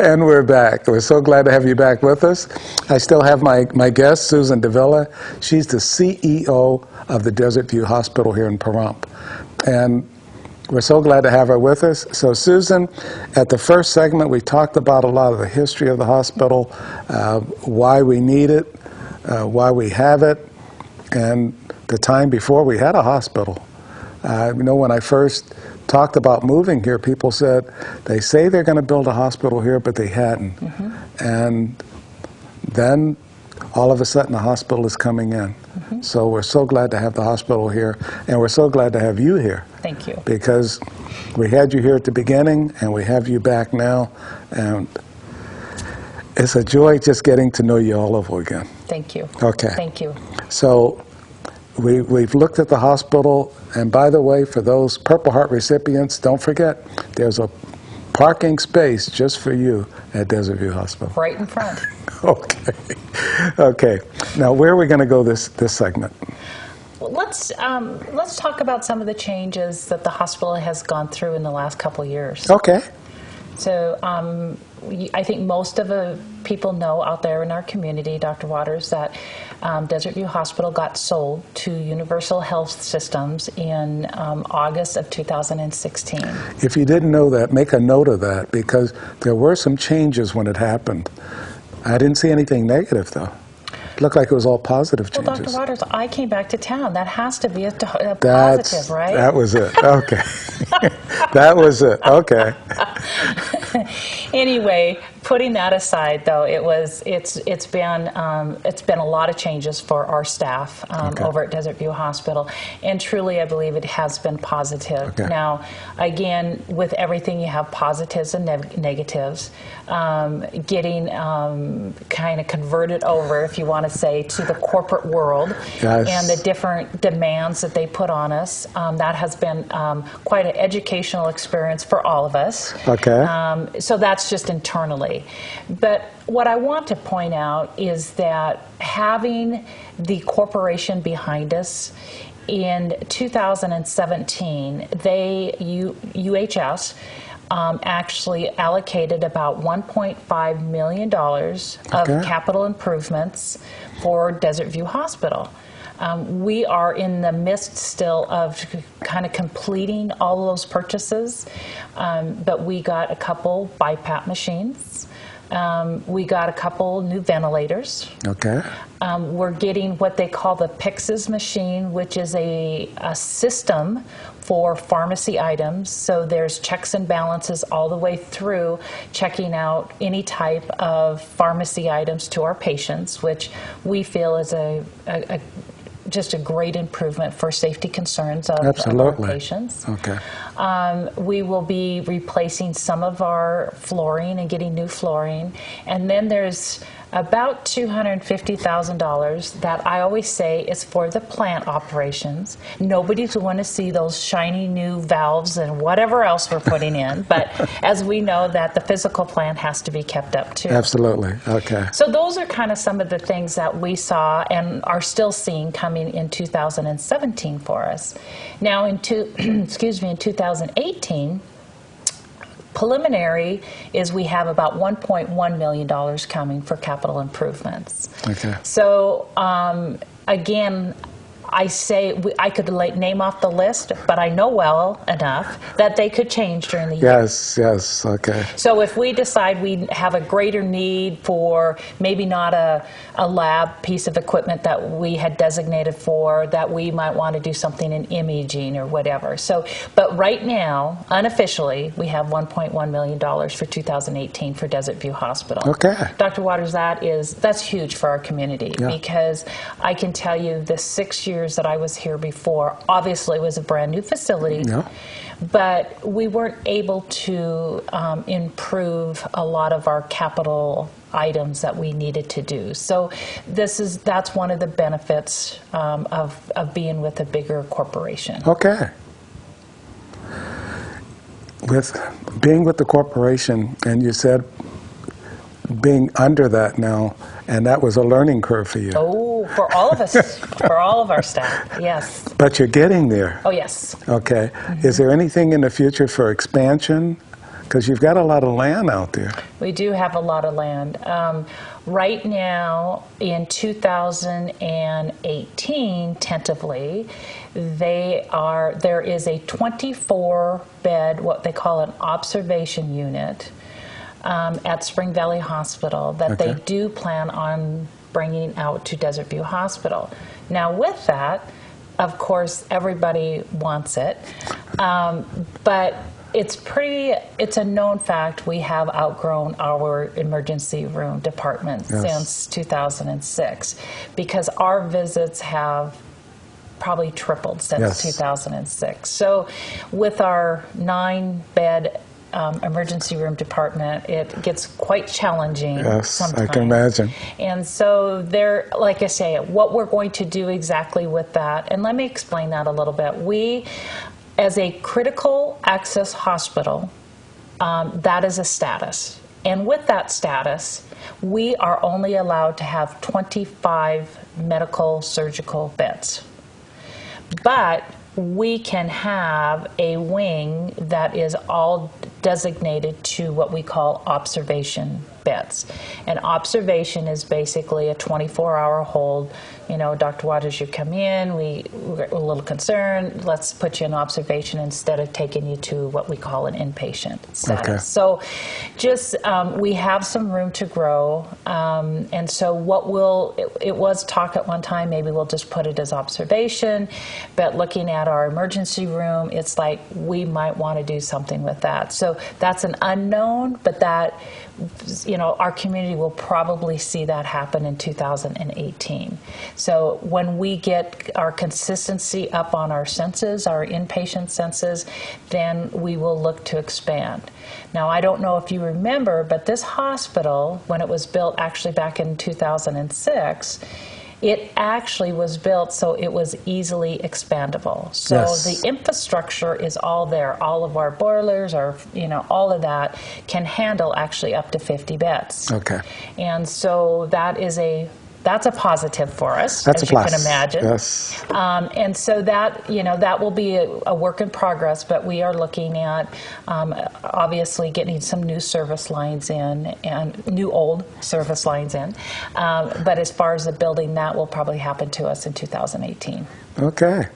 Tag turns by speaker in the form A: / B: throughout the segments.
A: And we're back. We're so glad to have you back with us. I still have my guest, Susan Davila. She's the CEO of the Desert View Hospital here in Pahrump. And we're so glad to have her with us. So Susan, at the first segment, we talked about a lot of the history of the hospital, why we need it, why we have it, and the time before we had a hospital. You know, when I first talked about moving here, people said, they say they're going to build a hospital here, but they hadn't. And then all of a sudden the hospital is coming in. So we're so glad to have the hospital here, and we're so glad to have you here.
B: Thank you.
A: Because we had you here at the beginning, and we have you back now, and it's a joy just getting to know you all over again.
B: Thank you.
A: Okay.
B: Thank you.
A: So we've looked at the hospital, and by the way, for those Purple Heart recipients, don't forget, there's a parking space just for you at Desert View Hospital.
B: Right in front.
A: Okay. Okay. Now, where are we going to go this segment?
B: Well, let's talk about some of the changes that the hospital has gone through in the last couple of years.
A: Okay.
B: So I think most of the people know out there in our community, Dr. Waters, that Desert View Hospital got sold to Universal Health Systems in August of 2016.
A: If you didn't know that, make a note of that, because there were some changes when it happened. I didn't see anything negative, though. It looked like it was all positive changes.
B: Well, Dr. Waters, I came back to town. That has to be a positive, right?
A: That was it. Okay. That was it. Okay.
B: Anyway, putting that aside, though, it's been a lot of changes for our staff over at Desert View Hospital, and truly, I believe it has been positive.
A: Okay.
B: Now, again, with everything, you have positives and negatives. Getting kind of converted over, if you want to say, to the corporate world,
A: yes,
B: and the different demands that they put on us. That has been quite an educational experience for all of us.
A: Okay.
B: So that's just internally. But what I want to point out is that having the corporation behind us, in 2017, UHS actually allocated about $1.5 million of capital improvements for Desert View Hospital. We are in the midst still of kind of completing all those purchases, but we got a couple BiPAP machines. We got a couple new ventilators.
A: Okay.
B: We're getting what they call the Pyxis machine, which is a system for pharmacy items. So there's checks and balances all the way through, checking out any type of pharmacy items to our patients, which we feel is just a great improvement for safety concerns of our patients. Okay. We will be replacing some of our flooring and getting new flooring. And then there's about $250,000 that I always say is for the plant operations. Nobody's going to see those shiny new valves and whatever else we're putting in. But as we know, that the physical plant has to be kept up too.
A: Absolutely. Okay.
B: So those are kind of some of the things that we saw and are still seeing coming in 2017 for us. Now in 2018, preliminary is we have about $1.1 million coming for capital improvements. Okay. So again, I say I could name off the list, but I know well enough that they could change during the year.
A: Yes, yes, okay.
B: So if we decide we have a greater need for maybe not a lab piece of equipment that we had designated for, that we might want to do something in imaging or whatever. So, but right now, unofficially, we have $1.1 million for 2018 for Desert View Hospital. Okay. Dr. Waters, that's huge for our community, because I can tell you the 6 years that I was here before, obviously it was a brand new facility, but we weren't able to improve a lot of our capital items that we needed to do. So that's one of the benefits of being with a bigger corporation. Okay.
A: With being with the corporation, and you said being under that now, and that was a learning curve for you.
B: Oh, for all of us, for all of our staff, yes.
A: But you're getting there.
B: Oh, yes.
A: Okay. Mm-hmm. Is there anything in the future for expansion? Because you've got a lot of land out there.
B: We do have a lot of land. Right now, in 2018, tentatively, there is a 24-bed, what they call an observation unit at Spring Valley Hospital that they do plan on bringing out to Desert View Hospital. Now, with that, of course, everybody wants it, but it's a known fact we have outgrown our emergency room department since 2006, because our visits have probably tripled since 2006. So with our 9-bed emergency room department, it gets quite challenging sometimes.
A: I can imagine.
B: And so like I say, what we're going to do exactly with that, and let me explain that a little bit. We, as a critical access hospital, that is a status. And with that status, we are only allowed to have 25 medical surgical beds. But we can have a wing that is all designated to what we call observation beds. And observation is basically a 24-hour hold. You know, Dr. Waters, you come in, we're a little concerned, let's put you in observation instead of taking you to what we call an inpatient status.
A: Okay.
B: So just, we have some room to grow. And so it was talk at one time, maybe we'll just put it as observation, but looking at our emergency room, it's like we might want to do something with that. So that's an unknown, but that, you know, our community will probably see that happen in 2018. So when we get our consistency up on our census, our inpatient census, then we will look to expand. Now, I don't know if you remember, but this hospital, when it was built actually back in 2006, it actually was built so it was easily expandable. So the infrastructure is all there. All of our boilers, all of that can handle actually up to 50 beds. Okay. And so that's a positive for us, as you can imagine. Yes. And so that will be a work in progress, but we are looking at obviously getting some new service lines in and new old service lines in. But as far as the building, that will probably happen to us in 2018. Okay.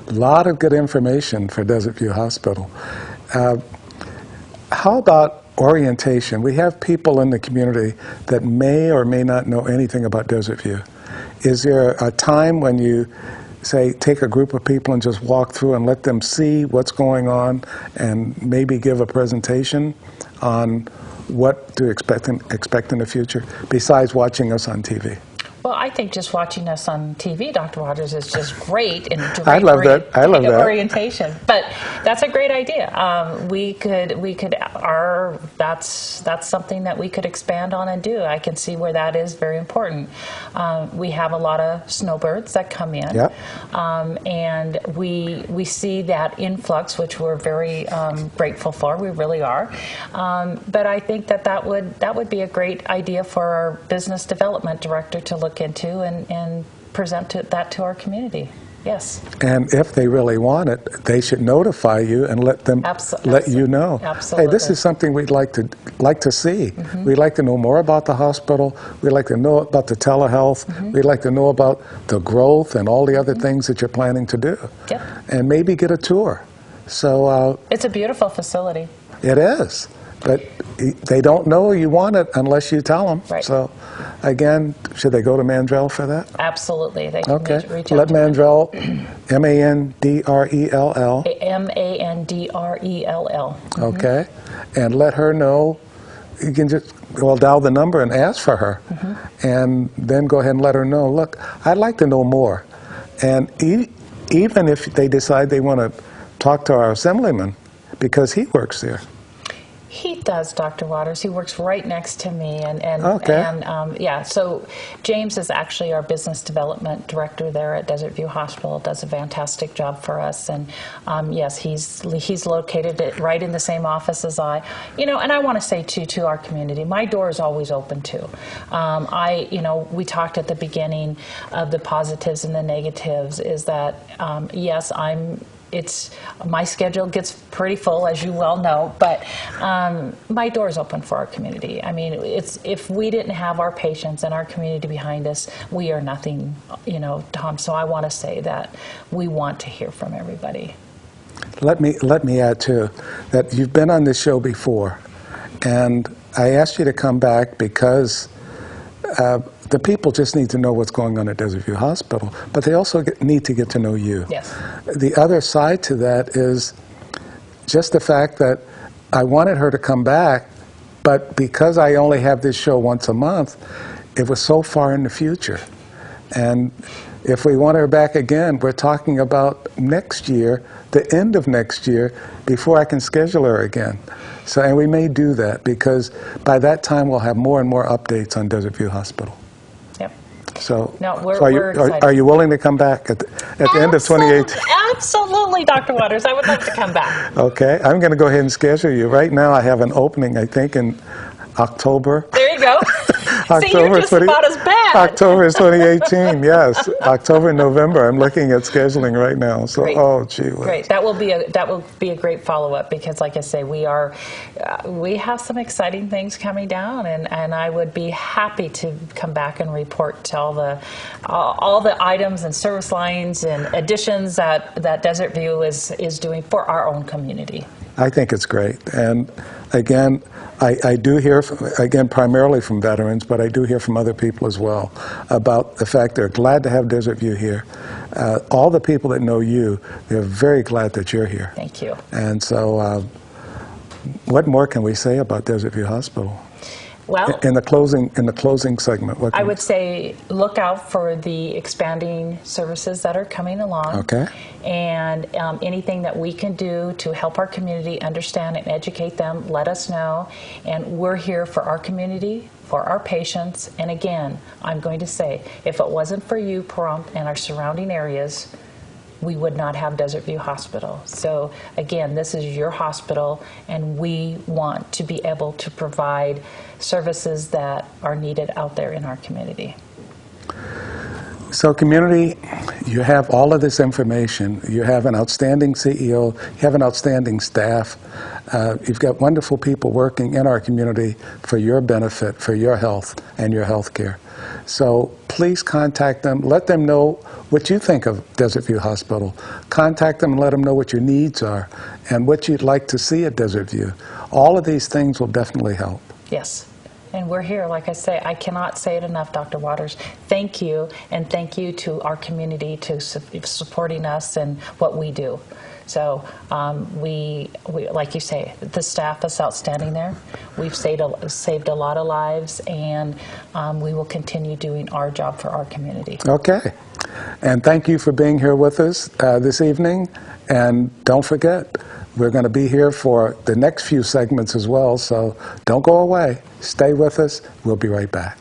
B: A lot of good information for Desert View Hospital. How about orientation? We have people in the community that may or may not know anything about Desert View. Is there a time when you say take a group of people and just walk through and let them see what's going on and maybe give a presentation on what to expect in the future besides watching us on TV? Well, I think just watching us on TV, Dr. Waters, is just great and great. I love that. Orientation. But that's a great idea. That's something that we could expand on and do. I can see where that is very important. We have a lot of snowbirds that come in, and we see that influx, which we're very grateful for. We really are. But I think that would be a great idea for our business development director to look into and present that to our community. Yes. And if they really want it, they should notify you and let you know. Absolutely. Hey, this is something we'd like to see. Mm-hmm. We'd like to know more about the hospital. We'd like to know about the telehealth. Mm-hmm. We'd like to know about the growth and all the other things that you're planning to do. Yep. And maybe get a tour. So it's a beautiful facility. It is. But they don't know you want it unless you tell them. Right. So, again, should they go to Mandrell for that? Absolutely. They can reach out. Let Mandrell, M-A-N-D-R-E-L-L. M-A-N-D-R-E-L-L. Okay. And let her know. You can just, dial the number and ask for her. Mm-hmm. And then go ahead and let her know, look, I'd like to know more. And even if they decide they want to talk to our assemblyman, because he works there. He does, Dr. Waters. He works right next to me, so James is actually our business development director there at Desert View Hospital. Does a fantastic job for us, and yes, he's located right in the same office as I. And I want to say to our community, my door is always open too. We talked at the beginning of the positives and the negatives. Is that yes, I'm it's my schedule gets pretty full, as you well know, but my door's open for our community. I mean, if we didn't have our patients and our community behind us, we are nothing, Tom. So I want to say that we want to hear from everybody.
A: Let me add too that you've been on this show before, and I asked you to come back because the people just need to know what's going on at Desert View Hospital, but they also need to get to know you.
B: Yes.
A: The other side to that is just the fact that I wanted her to come back, but because I only have this show once a month, it was so far in the future. And if we want her back again, we're talking about next year, the end of next year, before I can schedule her again. So, and we may do that because by that time we'll have more and more updates on Desert View Hospital.
B: Yep.
A: So,
B: No, we're
A: excited. Are you willing to come back at the end of 2018?
B: Absolutely, Dr. Waters. I would love to come back.
A: Okay. I'm going to go ahead and schedule you. Right now I have an opening, I think, in October.
B: There you go. See, you're just about as bad.
A: October is 2018, yes. October and November. I'm looking at scheduling right now. So,
B: Great.
A: oh, gee whiz.
B: Great. That will be a great follow-up because, like I say, we have some exciting things coming down, and I would be happy to come back and report to all the items and service lines and additions that Desert View is doing for our own community.
A: I think it's great. And again, I do hear, primarily from veterans, but I do hear from other people as well about the fact they're glad to have Desert View here. All the people that know you, they're very glad that you're here.
B: Thank you.
A: And so what more can we say about Desert View Hospital?
B: Well,
A: in the closing segment,
B: I would say look out for the expanding services that are coming along.
A: Okay.
B: And anything that we can do to help our community understand and educate them, let us know. And we're here for our community, for our patients. And again, I'm going to say, if it wasn't for you, Pahrump, and our surrounding areas, we would not have Desert View Hospital. So again, this is your hospital, and we want to be able to provide services that are needed out there in our community.
A: So community, you have all of this information. You have an outstanding CEO. You have an outstanding staff. You've got wonderful people working in our community for your benefit, for your health and your health care. So please contact them. Let them know what you think of Desert View Hospital. Contact them and let them know what your needs are and what you'd like to see at Desert View. All of these things will definitely help.
B: Yes. And we're here, like I say, I cannot say it enough, Dr. Waters. Thank you, and thank you to our community to supporting us and what we do. So we like you say, the staff is outstanding there. We've saved a lot of lives, and we will continue doing our job for our community.
A: Okay. And thank you for being here with us this evening. And don't forget, we're going to be here for the next few segments as well, so don't go away. Stay with us. We'll be right back.